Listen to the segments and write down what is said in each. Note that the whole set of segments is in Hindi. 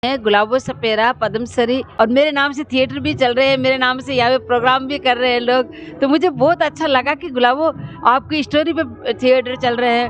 है गुलाबो सपेरा पद्मश्री और मेरे नाम से थिएटर भी चल रहे हैं, मेरे नाम से यहाँ पे प्रोग्राम भी कर रहे हैं लोग। तो मुझे बहुत अच्छा लगा कि गुलाबो आपकी स्टोरी पे थिएटर चल रहे हैं,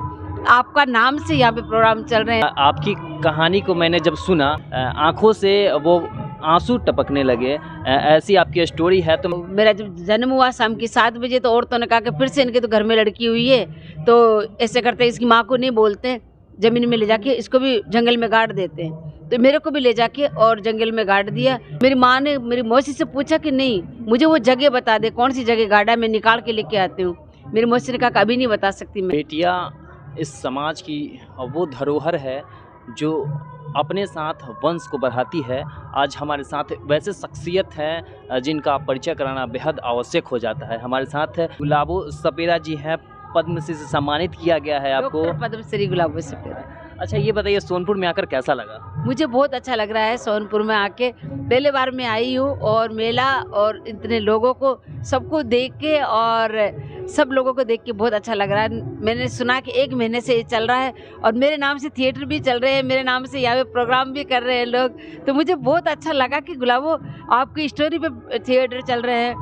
आपका नाम से यहाँ पे प्रोग्राम चल रहे हैं। आपकी कहानी को मैंने जब सुना आंखों से वो आंसू टपकने लगे। ऐसी आपकी स्टोरी है। तो मेरा जब जन्म हुआ शाम की 7 बजे तो औरतों ने कहा कि फिर से इनके तो घर में लड़की हुई है, तो ऐसे करते इसकी माँ को नहीं बोलते, ज़मीन में ले जाके इसको भी जंगल में गाड़ देते हैं। तो मेरे को भी ले जाके और जंगल में गाड़ दिया। मेरी माँ ने मेरी मौसी से पूछा कि नहीं मुझे वो जगह बता दे, कौन सी जगह गाड़ा, मैं निकाल के लेके आती हूँ। मेरी मौसी ने कहा कभी नहीं बता सकती मैं। बेटियाँ इस समाज की वो धरोहर है जो अपने साथ वंश को बढ़ाती है। आज हमारे साथ वैसे शख्सियत हैं जिनका परिचय कराना बेहद आवश्यक हो जाता है। हमारे साथ गुलाबो सपेरा जी हैं, पद्मश्री से सम्मानित किया गया है आपको। डॉक्टर पद्मश्री गुलाबो सपेरा। अच्छा ये बताइए, सोनपुर में आकर कैसा लगा? मुझे बहुत अच्छा लग रहा है सोनपुर में आके। पहले बार मैं आई हूँ और मेला और इतने लोगों को सबको देख के और सब लोगों को देख के बहुत अच्छा लग रहा है। मैंने सुना कि 1 महीने से ये चल रहा है और मेरे नाम से थिएटर भी चल रहे हैं, मेरे नाम से यहाँ पे प्रोग्राम भी कर रहे हैं लोग। तो मुझे बहुत अच्छा लगा कि गुलाबो आपकी स्टोरी पे थिएटर चल रहे हैं,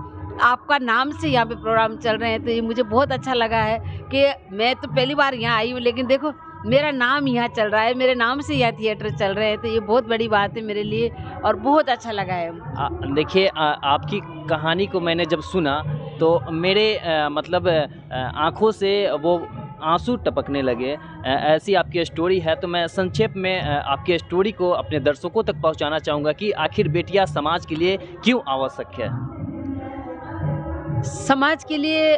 आपका नाम से यहाँ पे प्रोग्राम चल रहे हैं। तो ये मुझे बहुत अच्छा लगा है कि मैं तो पहली बार यहाँ आई हूँ, लेकिन देखो मेरा नाम यहाँ चल रहा है, मेरे नाम से यहाँ थिएटर चल रहे हैं। तो ये बहुत बड़ी बात है मेरे लिए और बहुत अच्छा लगा है। देखिए आपकी कहानी को मैंने जब सुना तो मेरे मतलब आँखों से वो आंसू टपकने लगे। ऐसी आपकी स्टोरी है। तो मैं संक्षेप में आपकी स्टोरी को अपने दर्शकों तक पहुंचाना चाहूँगा कि आखिर बेटियां समाज के लिए क्यों आवश्यक है। समाज के लिए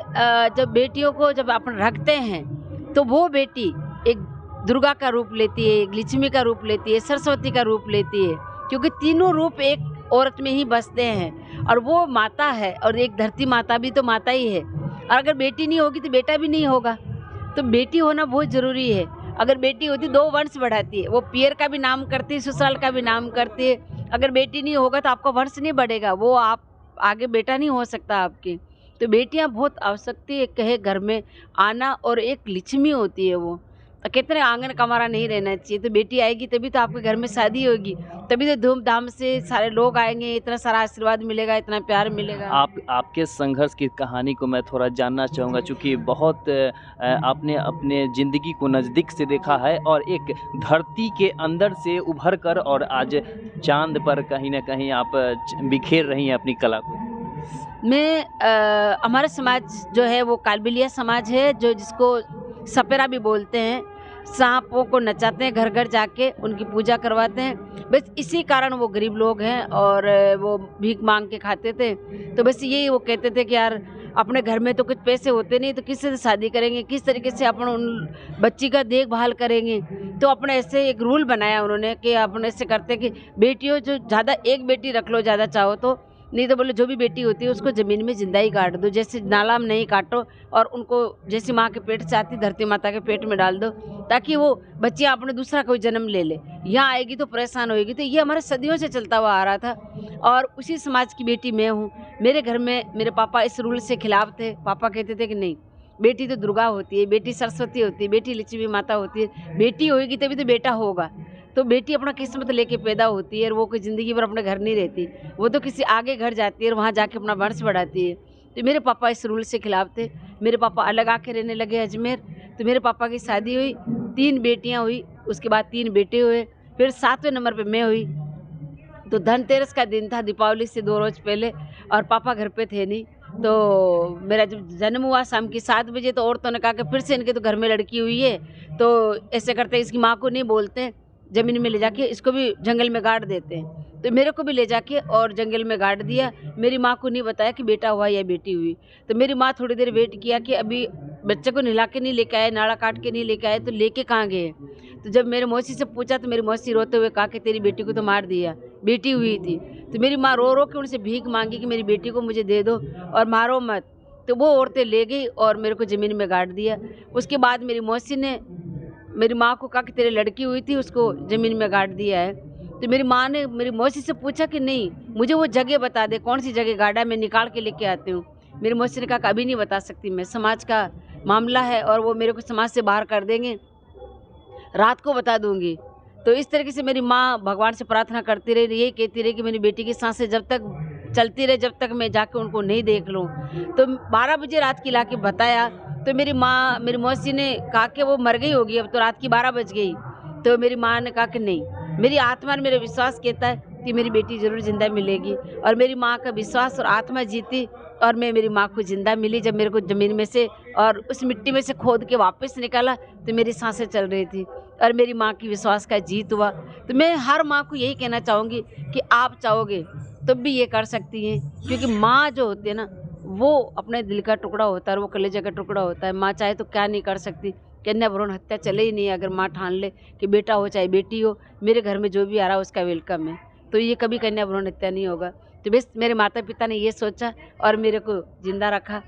जब बेटियों को जब अपन रखते हैं तो वो बेटी एक दुर्गा का रूप लेती है, एक लक्ष्मी का रूप लेती है, सरस्वती का रूप लेती है, क्योंकि तीनों रूप एक औरत में ही बसते हैं। और वो माता है और एक धरती माता भी तो माता ही है। और अगर बेटी नहीं होगी तो बेटा भी नहीं होगा। तो बेटी होना बहुत ज़रूरी है। अगर बेटी होती 2 वंश बढ़ाती है, वो पियर का भी नाम करती है, ससुराल का भी नाम करती है। अगर बेटी नहीं होगा तो आपका वंश नहीं बढ़ेगा, वो आप आगे बेटा नहीं हो सकता आपकी। तो बेटियां बहुत आवश्यकता है घर में आना, और एक लक्ष्मी होती है वो। तो कहते हैं आंगन कमारा नहीं रहना चाहिए। तो बेटी आएगी तभी तो आपके घर में शादी होगी, तभी तो धूमधाम से सारे लोग आएंगे, इतना सारा आशीर्वाद मिलेगा, इतना प्यार मिलेगा। आपके संघर्ष की कहानी को मैं थोड़ा जानना चाहूँगा, क्योंकि बहुत आपने अपने ज़िंदगी को नज़दीक से देखा है और एक धरती के अंदर से उभर कर और आज चांद पर कहीं ना कहीं आप बिखेर रही हैं अपनी कला को। हमारा समाज जो है वो कालबेलिया समाज है, जो जिसको सपेरा भी बोलते हैं। सांपों को नचाते हैं, घर घर जाके उनकी पूजा करवाते हैं। बस इसी कारण वो गरीब लोग हैं और वो भीख मांग के खाते थे। तो बस यही वो कहते थे कि यार अपने घर में तो कुछ पैसे होते नहीं, तो किससे शादी करेंगे, किस तरीके से अपन उन बच्ची का देखभाल करेंगे। तो अपने ऐसे एक रूल बनाया उन्होंने कि अपन ऐसे करते कि बेटियों जो ज़्यादा एक बेटी रख लो ज़्यादा चाहो तो, नहीं तो बोले जो भी बेटी होती है उसको ज़मीन में जिंदा ही काट दो, जैसे नाला में नहीं काटो, और उनको जैसी माँ के पेट से आती धरती माता के पेट में डाल दो, ताकि वो बच्चियाँ अपने दूसरा कोई जन्म ले ले। यहाँ आएगी तो परेशान होएगी। तो ये हमारे सदियों से चलता हुआ आ रहा था और उसी समाज की बेटी मैं हूँ। मेरे घर में मेरे पापा इस रूल से खिलाफ थे। पापा कहते थे कि नहीं, बेटी तो दुर्गा होती है, बेटी सरस्वती होती है, बेटी लक्ष्मी माता होती है, बेटी होएगी तभी तो बेटा होगा। तो बेटी अपना किस्मत लेके पैदा होती है और वो कोई ज़िंदगी भर अपने घर नहीं रहती, वो तो किसी आगे घर जाती है और वहाँ जाके अपना वंश बढ़ाती है। तो मेरे पापा इस रूल से खिलाफ थे। मेरे पापा अलग आके रहने लगे अजमेर। तो मेरे पापा की शादी हुई, 3 बेटियाँ हुई, उसके बाद 3 बेटे हुए, फिर 7वें नंबर पे मैं हुई। तो धनतेरस का दिन था, दीपावली से 2 रोज़ पहले, और पापा घर पे थे नहीं। तो मेरा जब जन्म हुआ शाम की 7 बजे तो औरतों ने कहा कि फिर से इनके तो घर में लड़की हुई है, तो ऐसे करते इसकी माँ को नहीं बोलते, ज़मीन में ले जाके इसको भी जंगल में गाड़ देते हैं। तो मेरे को भी ले जाके और जंगल में गाड़ दिया। मेरी माँ को नहीं बताया कि बेटा हुआ या बेटी हुई। तो मेरी माँ थोड़ी देर वेट किया कि अभी बच्चे को नहला के नहीं लेके आए, नाड़ा काट के नहीं लेके आए, तो लेके कहाँ गए। तो जब मेरे मौसी से पूछा तो मेरी मौसी रोते हुए कहा कि तेरी बेटी को तो मार दिया, बेटी हुई थी। तो मेरी माँ रो रो के उनसे भीख मांगी कि मेरी बेटी को मुझे दे दो और मारो मत। तो वो औरतें ले गई और मेरे को ज़मीन में गाड़ दिया। उसके बाद मेरी मौसी ने मेरी माँ को कहा कि तेरी लड़की हुई थी, उसको ज़मीन में गाड़ दिया है। तो मेरी माँ ने मेरी मौसी से पूछा कि नहीं मुझे वो जगह बता दे, कौन सी जगह गाड़ा, मैं निकाल के लेके आती हूँ। मेरी मौसी ने कहा कभी नहीं बता सकती मैं, समाज का मामला है और वो मेरे को समाज से बाहर कर देंगे, रात को बता दूँगी। तो इस तरीके से मेरी माँ भगवान से प्रार्थना करती रही, यही कहती रही कि मेरी बेटी की सांसें जब तक चलती रहे, जब तक मैं जाके उनको नहीं देख लूँ। तो 12 बजे रात की लाके बताया, तो मेरी माँ, मेरी मौसी ने कहा कि वो मर गई होगी, अब तो रात की 12 बज गई। तो मेरी माँ ने कहा कि नहीं, मेरी आत्मा ने मेरा विश्वास कहता है कि मेरी बेटी ज़रूर ज़िंदा मिलेगी। और मेरी माँ का विश्वास और आत्मा जीती और मैं मेरी माँ को ज़िंदा मिली। जब मेरे को ज़मीन में से और उस मिट्टी में से खोद के वापस निकाला तो मेरी सांसें चल रही थी और मेरी माँ की विश्वास का जीत हुआ। तो मैं हर माँ को यही कहना चाहूँगी कि आप चाहोगे तब भी ये कर सकती हैं, क्योंकि माँ जो होती है ना, वो अपने दिल का टुकड़ा होता है और वो कलेजे का टुकड़ा होता है। माँ चाहे तो क्या नहीं कर सकती। कन्या भ्रूण हत्या चले ही नहीं, अगर माँ ठान ले कि बेटा हो चाहे बेटी हो, मेरे घर में जो भी आ रहा है उसका वेलकम है, तो ये कभी कन्या भ्रूण हत्या नहीं होगा। तो बस मेरे माता पिता ने ये सोचा और मेरे को जिंदा रखा